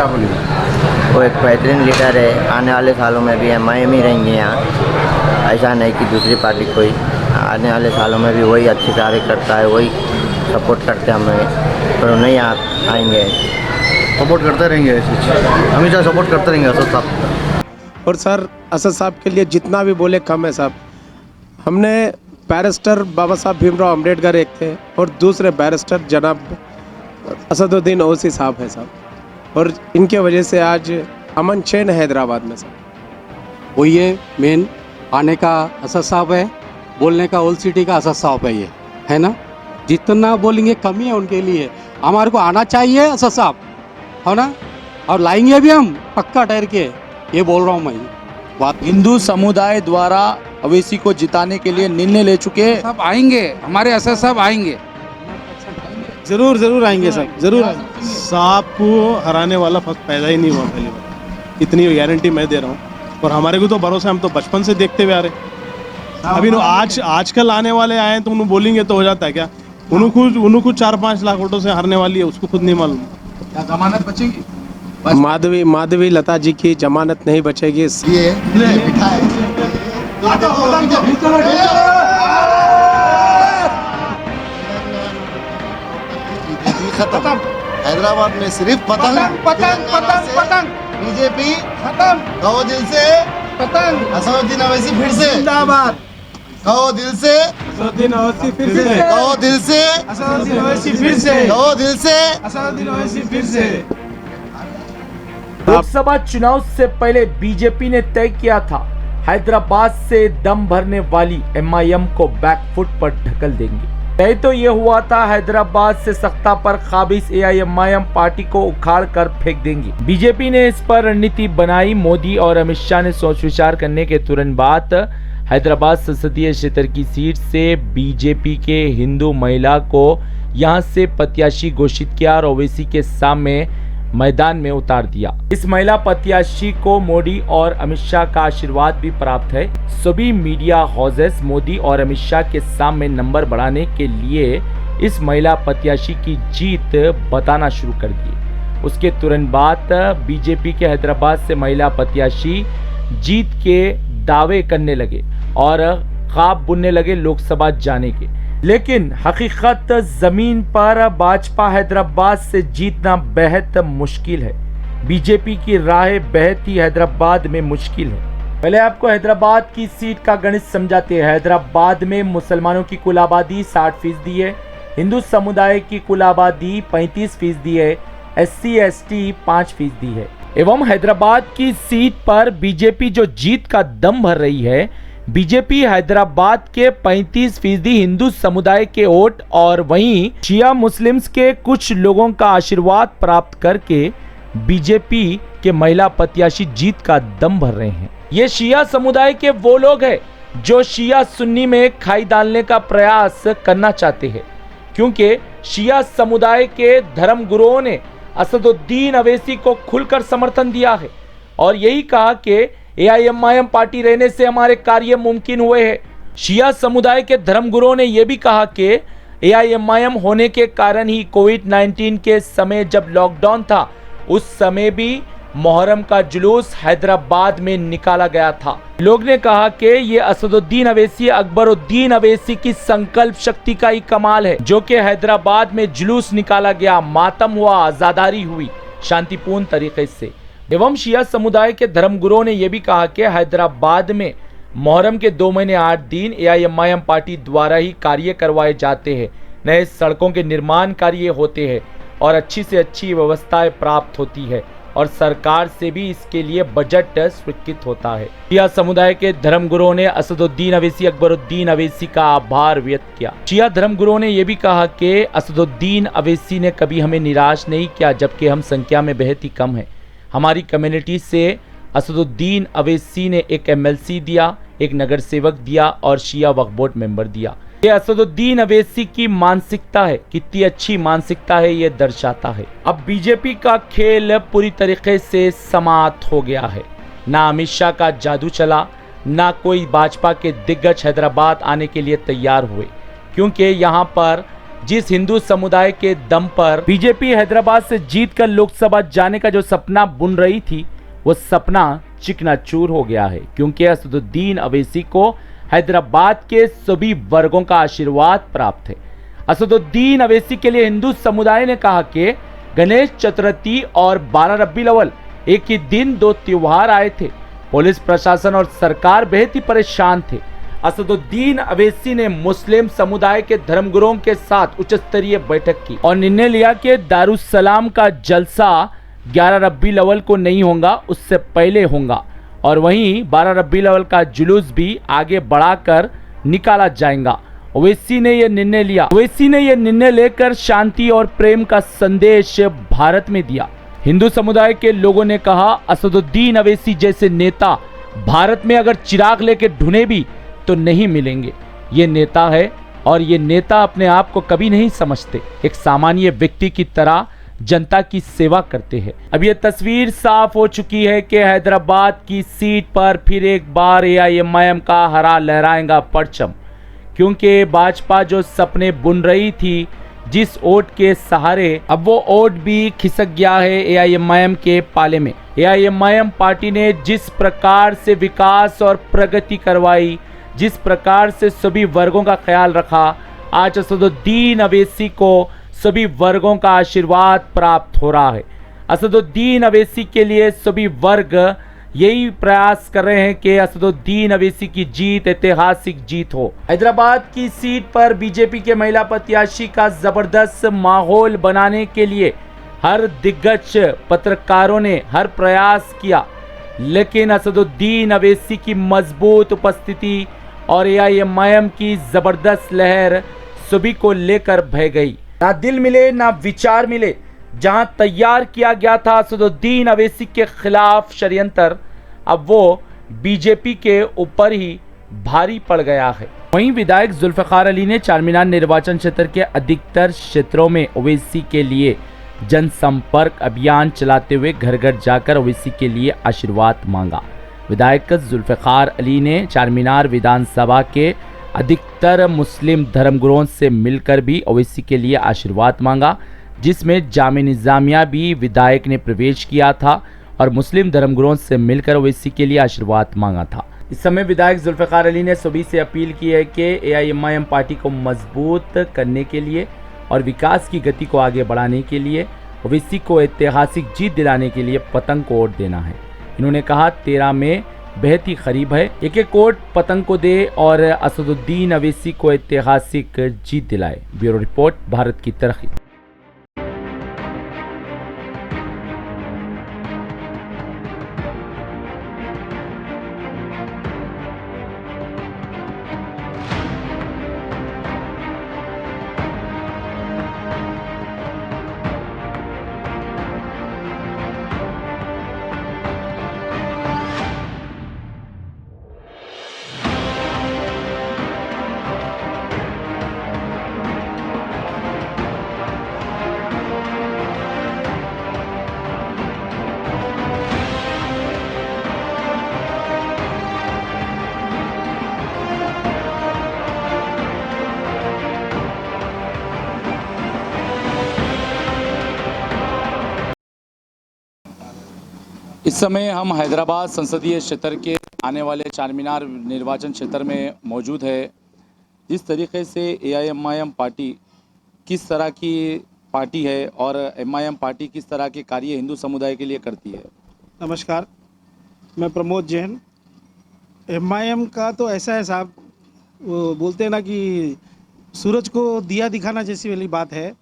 क्या बोलेंगे? वो एक बेहतरीन लीडर है, आने वाले सालों में भी एमआईएम ही रहेंगे यहाँ। ऐसा नहीं कि दूसरी पार्टी कोई, आने वाले सालों में भी वही अच्छे कार्य करता है, वही सपोर्ट करते हैं हमें, पर नहीं आएंगे। सपोर्ट करते रहेंगे, ऐसे हमेशा सपोर्ट करते रहेंगे असद साहब। और सर असद साहब के लिए जितना भी बोले कम है साहब। हमने बैरिस्टर बाबा साहब भीमराव अम्बेडकर एक थे और दूसरे बैरिस्टर जनाब असदुद्दीन ओवैसी साहब हैं साहब, और इनके वजह से आज अमन चैन है हैदराबाद में साहब। वही है मेन, आने का असद साहब है, बोलने का ओल्ड सिटी का असद साहब है, ये है ना। जितना बोलेंगे कम ही है उनके लिए। हमारे को आना चाहिए असद साहब, है ना, और लाएंगे भी हम पक्का ठहर के, ये बोल रहा हूँ मैं बात। हिंदू समुदाय द्वारा ओवैसी को जिताने के लिए निर्णय ले चुके। सब आएंगे, हमारे असद साहब आएंगे, जरूर आएंगे साहब, जरूर आएंगे। साहब को हराने वाला फर्स्ट पैदा ही नहीं हुआ पहली बार, इतनी गारंटी मैं दे रहा हूँ। और हमारे को तो भरोसा, हम तो बचपन से देखते हुए आ रहे। अभी आजकल आने वाले आए तो उन्हें बोलेंगे तो हो जाता है क्या? उनको 4-5 लाख वोटों से हारने वाली है, उसको खुद नहीं मालूम। क्या जमानत बचेगी? माधवी लता जी की जमानत नहीं बचेगी। ये खत्म। हैदराबाद में सिर्फ पतंग पतंग पतंग पतंग, बीजेपी खत्म। कहो दिल से पतंग, असदुद्दीन ओवैसी फिर से जिंदाबाद। कहो दिल से असदुद्दीन ओवैसी फिर से, कहो दिल से असदुद्दीन ओवैसी फिर से, कहो दिल से असदुद्दीन ओवैसी फिर से। लोकसभा चुनाव से पहले बीजेपी ने तय किया था हैदराबाद से दम भरने वाली एमआईएम को बैकफुट पर ढकल देंगे। तय तो ये हुआ था हैदराबाद से सत्ता पर काबिज एआईएमआईएम पार्टी को उखाड़ कर फेंक देंगे। बीजेपी ने इस पर रणनीति बनाई। मोदी और अमित शाह ने सोच विचार करने के तुरंत बाद हैदराबाद संसदीय क्षेत्र की सीट से बीजेपी के हिंदू महिला को यहां से प्रत्याशी घोषित किया और ओवैसी के सामने मैदान में उतार दिया। इस महिला प्रत्याशी को मोदी और अमित शाह का आशीर्वाद भी प्राप्त है। सभी मीडिया हाउसेस मोदी और अमित शाह के सामने नंबर बढ़ाने के लिए इस महिला प्रत्याशी की जीत बताना शुरू कर दिए। उसके तुरंत बाद बीजेपी के हैदराबाद से महिला प्रत्याशी जीत के दावे करने लगे और ख्वाब बुनने लगे लोकसभा जाने के। लेकिन हकीकत जमीन पर भाजपा हैदराबाद से जीतना बेहद मुश्किल है। बीजेपी की राह बेहद ही हैदराबाद में मुश्किल है। पहले आपको हैदराबाद की सीट का गणित समझाते हैं। हैदराबाद में मुसलमानों की कुल आबादी 60% है, हिंदू समुदाय की कुल आबादी 35% है, SC ST 5% है। एवं हैदराबाद की सीट पर बीजेपी जो जीत का दम भर रही है, बीजेपी हैदराबाद के 35% हिंदू समुदाय के वोट और वहीं शिया मुस्लिम्स के कुछ लोगों का आशीर्वाद प्राप्त करके बीजेपी के महिला प्रत्याशी जीत का दम भर रहे हैं। ये शिया समुदाय के वो लोग हैं जो शिया सुन्नी में खाई डालने का प्रयास करना चाहते हैं, क्योंकि शिया समुदाय के धर्म गुरुओं ने असदुद्दीन ओवैसी को खुलकर समर्थन दिया है और यही कहा कि एआईएमआईएम पार्टी रहने से हमारे कार्य मुमकिन हुए हैं। शिया समुदाय के धर्मगुरुओं ने यह भी कहा कि एआईएमआईएम होने के कारण ही कोविड-19 के समय जब लॉकडाउन था, उस समय भी मुहर्रम का जुलूस हैदराबाद में निकाला गया था। लोग ने कहा कि ये असदुद्दीन ओवैसी अकबरुद्दीन ओवैसी की संकल्प शक्ति का ही कमाल है, जो कि हैदराबाद में जुलूस निकाला गया, मातम हुआ, आजादारी हुई शांतिपूर्ण तरीके से। एवं शिया समुदाय के धर्मगुरुओं ने यह भी कहा कि हैदराबाद में मुहर्रम के 2 महीने 8 दिन एआईएमआईएम पार्टी द्वारा ही कार्य करवाए जाते हैं, नए सड़कों के निर्माण कार्य होते हैं और अच्छी से अच्छी व्यवस्थाएं प्राप्त होती है और सरकार से भी इसके लिए बजट स्वीकृत होता है। शिया समुदाय के धर्मगुरुओं ने असदुद्दीन ओवैसी अकबरुद्दीन ओवैसी का आभार व्यक्त किया। शिया धर्मगुरुओं ने यह भी कहा कि असदुद्दीन ओवैसी ने कभी हमें निराश नहीं किया, जबकि हम संख्या में बेहद ही कम है। हमारी कम्युनिटी से असदुद्दीन ओवैसी ने एक MLC दिया, एक नगर सेवक दिया और शिया वक्फ बोर्ड मेंबर दिया। ये असदुद्दीन ओवैसी की मानसिकता है, कितनी अच्छी मानसिकता है ये दर्शाता है। अब बीजेपी का खेल पूरी तरीके से समाप्त हो गया है। ना अमित शाह का जादू चला, ना कोई भाजपा के दिग्गज हैदराबाद आने के लिए तैयार हुए, क्योंकि यहाँ पर जिस हिंदू समुदाय के दम पर बीजेपी हैदराबाद से जीतकर लोकसभा जाने का जो सपना बुन रही थी, वो सपना चिकनाचूर हो गया है, क्योंकि असदुद्दीन अवैसी को हैदराबाद के सभी वर्गों का आशीर्वाद प्राप्त है। असदुद्दीन अवैसी के लिए हिंदू समुदाय ने कहा कि गणेश चतुर्थी और 12 रबीउल अव्वल एक ही दिन 2 त्योहार आए थे। पुलिस प्रशासन और सरकार बेहद ही परेशान थे। असदुद्दीन अवैसी ने मुस्लिम समुदाय के धर्मगुरुओं के साथ उच्च स्तरीय बैठक की और निर्णय लिया कि दारुस्सलाम का जलसा 11 रबीउल अव्वल को नहीं होगा, उससे पहले होगा, और वहीं 12 रबीउल अव्वल का जुलूस भी आगे बढ़ाकर निकाला जाएगा। ओवैसी ने यह निर्णय लिया। ओवैसी ने यह निर्णय लेकर शांति और प्रेम का संदेश भारत में दिया। हिंदू समुदाय के लोगों ने कहा, असदुद्दीन अवैसी जैसे नेता भारत में अगर चिराग लेके ढूंढे भी तो नहीं मिलेंगे। ये नेता है और ये नेता अपने आप को कभी नहीं समझते, एक सामान्य व्यक्ति की तरह जनता की सेवा करते हैं। अब ये तस्वीर साफ हो चुकी है कि हैदराबाद की सीट पर फिर एक बार एआईएमआईएम का हरा लहराएगा परचम, क्योंकि भाजपा जो सपने बुन रही थी जिस वोट के सहारे, अब वो वोट भी खिसक गया है एआईएमआईएम के पाले में। एआईएमआईएम पार्टी ने जिस प्रकार से विकास और प्रगति करवाई, जिस प्रकार से सभी वर्गों का ख्याल रखा, आज असदुद्दीन अवैसी को सभी वर्गों का आशीर्वाद प्राप्त हो रहा है। असदुद्दीन अवैसी के लिए सभी वर्ग यही प्रयास कर रहे हैं कि असदुद्दीन अवैसी की जीत ऐतिहासिक जीत हो। हैदराबाद की सीट पर बीजेपी के महिला प्रत्याशी का जबरदस्त माहौल बनाने के लिए हर दिग्गज पत्रकारों ने हर प्रयास किया, लेकिन असदुद्दीन अवैसी की मजबूत उपस्थिति और एआईएमआईएम की जबरदस्त लहर सभी को लेकर बह गई। ना दिल मिले ना विचार मिले। जहां तैयार किया गया था असदुद्दीन अवैसी के खिलाफ षड्यंत्र, अब वो बीजेपी के ऊपर ही भारी पड़ गया है। वहीं विधायक जुल्फिकार अली ने चारमीनार निर्वाचन क्षेत्र के अधिकतर क्षेत्रों में ओवैसी के लिए जनसंपर्क अभियान चलाते हुए घर घर जाकर ओवैसी के लिए आशीर्वाद मांगा। विधायक जुल्फिकार अली ने चारमीनार विधानसभा के अधिकतर मुस्लिम धर्मगुरुओं से मिलकर भी ओवैसी के लिए आशीर्वाद मांगा, जिसमें जामे निजामिया भी विधायक ने प्रवेश किया था और मुस्लिम धर्मगुरुओं से मिलकर ओवैसी के लिए आशीर्वाद मांगा था। इस समय विधायक जुल्फिकार अली ने सभी से अपील की है कि एआईएमआईएम पार्टी को मजबूत करने के लिए और विकास की गति को आगे बढ़ाने के लिए ओवैसी को ऐतिहासिक जीत दिलाने के लिए पतंग को वोट देना है। इन्होंने कहा 13 में बेहद ही करीब है, एक एक वोट पतंग को दे और असदुद्दीन अवैसी को ऐतिहासिक जीत दिलाए। ब्यूरो रिपोर्ट, भारत की तरक्की। इस समय हम हैदराबाद संसदीय क्षेत्र के आने वाले चारमीनार निर्वाचन क्षेत्र में मौजूद है। जिस तरीके से एआईएमआईएम पार्टी किस तरह की पार्टी है और एमआईएम पार्टी किस तरह के कार्य हिंदू समुदाय के लिए करती है। नमस्कार, मैं प्रमोद जैन। एमआईएम का तो ऐसा है साहब, वो बोलते हैं ना कि सूरज को दिया दिखाना जैसी वाली बात है।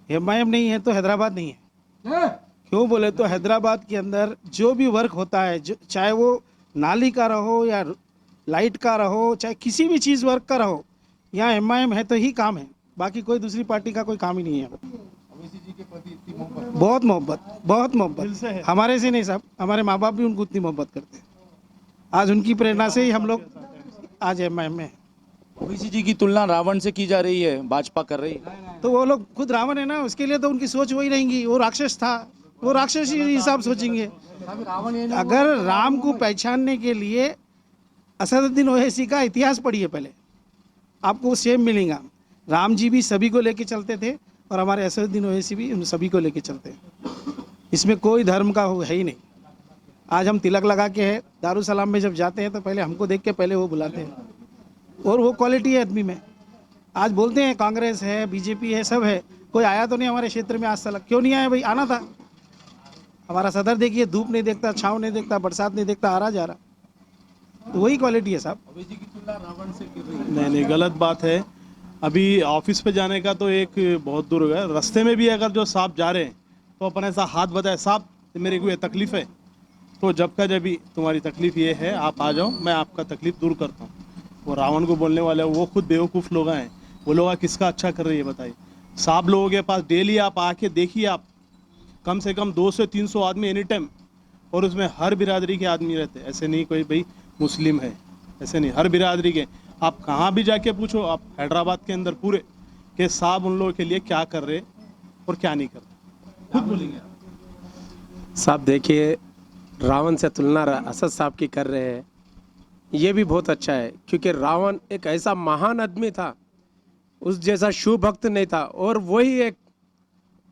एमआईएम नहीं है तो हैदराबाद नहीं है। क्यों बोले तो हैदराबाद के अंदर जो भी वर्क होता है, चाहे वो नाली का रहो या लाइट का रहो, चाहे किसी भी चीज़ वर्क का रहो, यहाँ एमआईएम है तो ही काम है, बाकी कोई दूसरी पार्टी का कोई काम ही नहीं है। बहुत मोहब्बत हमारे से नहीं साहब, हमारे माँ बाप भी उनको उतनी मोहब्बत करते हैं। आज उनकी प्रेरणा से ही हम लोग आज एमआईएम में। ओवैसी जी की तुलना रावण से की जा रही है, भाजपा कर रही है। तो वो लोग खुद रावण है ना, उसके लिए तो उनकी सोच वही रहेंगी। वो राक्षस था, वो राक्षसी हिसाब सोचेंगे। अगर राम को पहचानने के लिए असदुद्दीन ओवैसी का इतिहास पढ़िए, पहले आपको सेम मिलेगा। राम जी भी सभी को लेके चलते थे और हमारे असदुद्दीन ओवैसी भी उन सभी को लेके चलते हैं। इसमें कोई धर्म का है ही नहीं। आज हम तिलक लगा के है दारुसलाम में जब जाते हैं तो पहले हमको देख के पहले वो बुलाते हैं, और वो क्वालिटी है आदमी में। आज बोलते हैं कांग्रेस है, बीजेपी है, सब है, कोई आया तो नहीं हमारे क्षेत्र में आज तक। क्यों नहीं आया भाई? आना था। हमारा सदर देखिए, धूप नहीं देखता, छाँव नहीं देखता, बरसात नहीं देखता, आ रहा जा रहा। तो वही क्वालिटी है साहब। नहीं नहीं, गलत बात है। अभी ऑफिस पे जाने का तो एक बहुत दूर है, रास्ते में भी अगर जो साहब जा रहे हैं तो अपन ऐसा हाथ बताए, साहब मेरे को ये तकलीफ़ है, तो जब का जब भी तुम्हारी तकलीफ़ ये है आप आ जाओ, मैं आपका तकलीफ़ दूर करता हूँ। वो रावण को बोलने वाले वो खुद बेवकूफ़ लोग हैं। वो लोग किसका अच्छा कर रही है बताइए? साहब लोगों के पास डेली आप आके देखिए, आप कम से कम 200 से 300 आदमी एनी टाइम, और उसमें हर बिरादरी के आदमी रहते हैं। ऐसे नहीं कोई भाई मुस्लिम है, ऐसे नहीं, हर बिरादरी के। आप कहाँ भी जाके पूछो, आप हैदराबाद के अंदर पूरे कि साहब उन लोगों के लिए क्या कर रहे और क्या नहीं कर रहे, खुद बोलेंगे। साहब देखिए, रावण से तुलना असद साहब की कर रहे हैं, ये भी बहुत अच्छा है, क्योंकि रावण एक ऐसा महान आदमी था, उस जैसा शिव भक्त नहीं था, और वही एक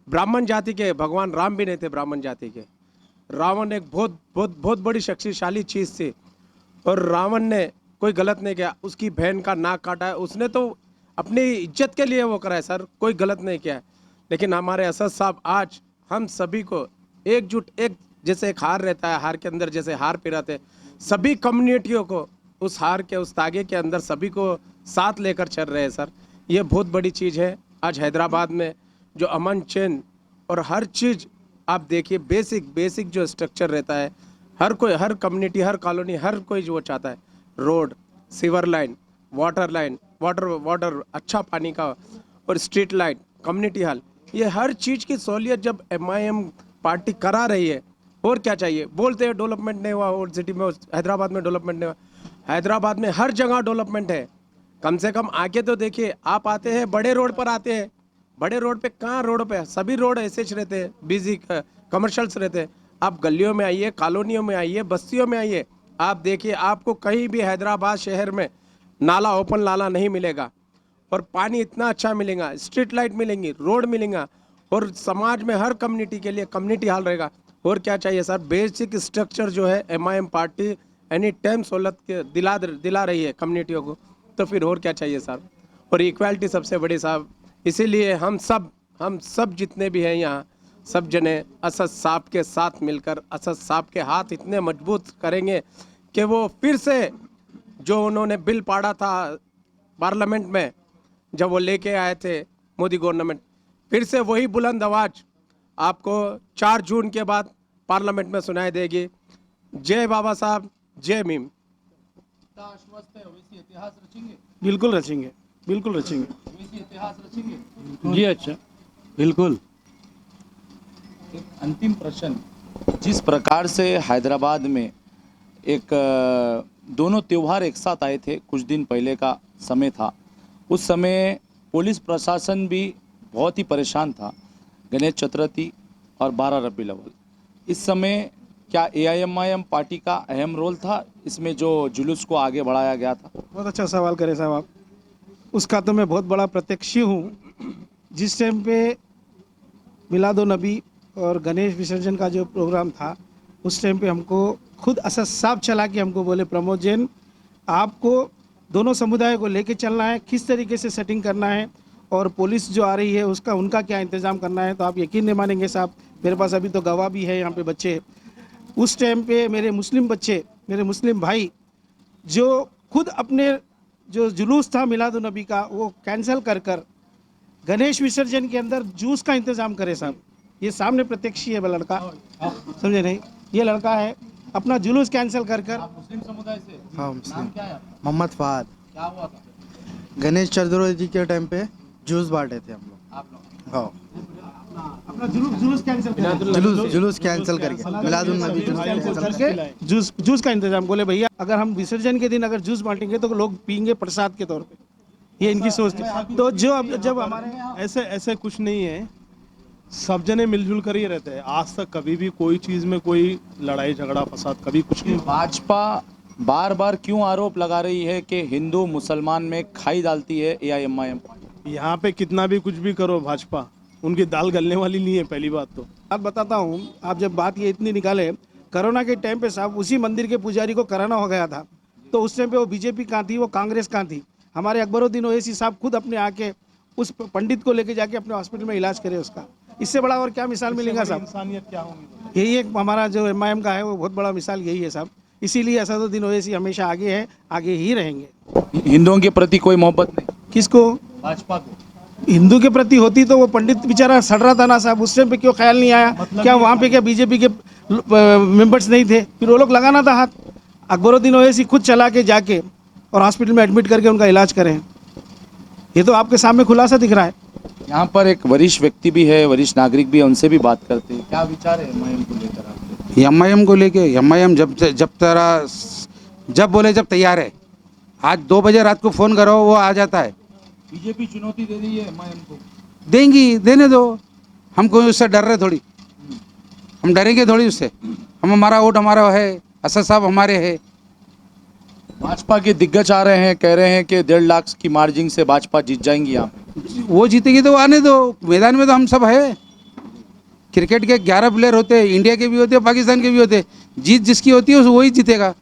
ब्राह्मण जाति के, भगवान राम भी नहीं थे ब्राह्मण जाति के। रावण एक बहुत बहुत बहुत बड़ी शक्तिशाली चीज़ थी, और रावण ने कोई गलत नहीं किया। उसकी बहन का नाक काटा है, उसने तो अपनी इज्जत के लिए वो करा है सर, कोई गलत नहीं किया है। लेकिन हमारे असद साहब आज हम सभी को एकजुट, एक जैसे एक हार रहता है, हार के अंदर जैसे हार पिराते, सभी कम्युनिटियों को उस हार के, उस तागे के अंदर सभी को साथ लेकर चल रहे हैं सर। ये बहुत बड़ी चीज़ है। आज हैदराबाद में जो अमन चैन और हर चीज़ आप देखिए, बेसिक जो स्ट्रक्चर रहता है, हर कोई, हर कम्युनिटी, हर कॉलोनी, हर कोई जो चाहता है, रोड, सीवर लाइन, वाटर अच्छा पानी का, और स्ट्रीट लाइट, कम्युनिटी हॉल, ये हर चीज़ की सहूलियत जब MIM पार्टी करा रही है, और क्या चाहिए? बोलते हैं डेवलपमेंट नहीं हुआ और सिटी में, हैदराबाद में डेवलपमेंट नहीं हुआ। हैदराबाद में हर जगह डेवलपमेंट है। कम से कम आके तो देखिए, आप आते हैं बड़े रोड पर आते हैं, बड़े रोड पे कहाँ रोड पे, सभी रोड ऐसे रहते हैं, बिजी कमर्शियल्स रहते हैं। आप गलियों में आइए, कॉलोनियों में आइए, बस्तियों में आइए, आप देखिए, आपको कहीं भी हैदराबाद शहर में नाला, ओपन नाला नहीं मिलेगा, और पानी इतना अच्छा मिलेगा, स्ट्रीट लाइट मिलेंगी, रोड मिलेगा, और समाज में हर कम्युनिटी के लिए कम्युनिटी हॉल रहेगा। और क्या चाहिए सर? बेसिक स्ट्रक्चर जो है MIM पार्टी एनी टाइम सहूलत के दिला रही है कम्युनिटियों को, तो फिर और क्या चाहिए सर? और इक्वालिटी सबसे बड़ी साहब, इसीलिए हम सब जितने भी हैं यहाँ, सब जने असद साहब के साथ मिलकर असद साहब के हाथ इतने मजबूत करेंगे कि वो फिर से जो उन्होंने बिल पाड़ा था पार्लियामेंट में, जब वो लेके आए थे मोदी गवर्नमेंट, फिर से वही बुलंद आवाज़ आपको 4 जून के बाद पार्लियामेंट में सुनाई देगी। जय बाबा साहब, जय भीम। बिल्कुल रचेंगे, बिल्कुल रचेंगे। जी अच्छा, बिल्कुल। एक अंतिम प्रश्न, जिस प्रकार से हैदराबाद में एक दोनों त्यौहार एक साथ आए थे, कुछ दिन पहले का समय था, उस समय पुलिस प्रशासन भी बहुत ही परेशान था, गणेश चतुर्थी और 12 रबीउल अव्वल। इस समय क्या AIMIM पार्टी का अहम रोल था इसमें, जो जुलूस को आगे बढ़ाया गया था? बहुत अच्छा सवाल करे साहब आप। उसका तो मैं बहुत बड़ा प्रत्यक्षी हूँ। जिस टाइम पे मिलादुन्नबी और गणेश विसर्जन का जो प्रोग्राम था, उस टाइम पे हमको खुद असद साहब चला के हमको बोले, प्रमोद जैन आपको दोनों समुदाय को लेके चलना है, किस तरीके से सेटिंग करना है, और पुलिस जो आ रही है उसका उनका क्या इंतज़ाम करना है। तो आप यकीन नहीं मानेंगे साहब, मेरे पास अभी तो गवाह भी है यहाँ पे बच्चे। उस टाइम पे मेरे मुस्लिम बच्चे, मेरे मुस्लिम भाई, जो खुद अपने जो जुलूस था मिलादुन्नबी का, वो कैंसिल कर गणेश विसर्जन के अंदर जूस का इंतज़ाम करे साहब। ये सामने प्रत्यक्षी है लड़का, समझे नहीं? ये लड़का है, अपना जुलूस कैंसिल कर मुस्लिम समुदाय से? हाँ मुस्लिम। क्या है? मोहम्मद फहद। क्या हुआ था? गणेश चतुर्थी के टाइम पे जूस बांटे थे हम लोग। आप लोग? हाँ, अपना जुलूस कैंसिल जुलूस कैंसिल करके मिलादुन्नबी जुलूस कैंसिल करके जूस का इंतजाम। बोले भैया अगर हम विसर्जन के दिन अगर जूस बांटेंगे तो लोग पियेंगे प्रसाद के तौर पे, ये इनकी सोच थी। तो जब हमारे ऐसे कुछ नहीं है, सब जने मिलजुल कर ही रहते हैं। आज तक कभी भी कोई चीज़ में कोई लड़ाई झगड़ा फसाद कभी कुछ नहीं। भाजपा बार बार क्यों आरोप लगा रही है कि हिंदू मुसलमान में खाई डालती है AIMIM पार्टी? यहाँ पे कितना भी कुछ भी करो भाजपा, उनकी दाल गलने वाली नहीं है। पहली बात तो बात बताता हूँ, आप जब बात ये इतनी निकाले, कोरोना के टाइम पे साहब उसी मंदिर के पुजारी को कोरोना हो गया था, तो उस टाइम पे वो बीजेपी कहाँ थी, वो कांग्रेस कहाँ थी। हमारे अकबरुद्दीन ओवैसी साहब खुद अपने आके उस पंडित को लेके जाके अपने हॉस्पिटल में इलाज करे उसका। इससे बड़ा और क्या मिसाल मिलेगा साहब? इंसानियत क्या होगी? यही एक हमारा जो एमआईएम का है वो बहुत बड़ा मिसाल यही है साहब। इसीलिए असदुद्दीन ओवैसी हमेशा आगे है, आगे ही रहेंगे। हिंदुओं के प्रति कोई मोहब्बत नहीं, किसको? भाजपा को। हिंदू के प्रति होती तो वो पंडित बेचारा सड़ रहा था ना साहब, उस टाइम पे क्यों ख्याल नहीं आया? क्या वहाँ पे क्या बीजेपी के मेंबर्स नहीं थे? फिर वो लोग लगाना था हाथ। अकबरुद्दीन ओवैसी खुद चला के जाके और हॉस्पिटल में एडमिट करके उनका इलाज करें। ये तो आपके सामने खुलासा दिख रहा है। यहाँ पर एक वरिष्ठ व्यक्ति भी है, वरिष्ठ नागरिक भी है, उनसे भी बात करते हैं। क्या विचार है एमआईएम को लेकर आपके? एमआईएम को लेके एमआईएम जब बोले जब तैयार है। आज 2 बजे रात को फ़ोन करो वो आ जाता है। बीजेपी चुनौती दे रही है एमआईएम को। देंगी, देने दो, हमको उससे डर रहे थोड़ी, हम डरेंगे थोड़ी उससे। हम हमारा वोट हमारा है, असद साहब हमारे है। भाजपा के दिग्गज आ रहे हैं, कह रहे हैं कि 1.5 लाख की मार्जिन से भाजपा जीत जाएंगी यहाँ पे। वो जीतेगी तो आने दो, मैदान में तो हम सब है। क्रिकेट के 11 प्लेयर होते हैं, इंडिया के भी होते हैं, पाकिस्तान के भी होते हैं। जीत जिसकी होती है वही जीतेगा।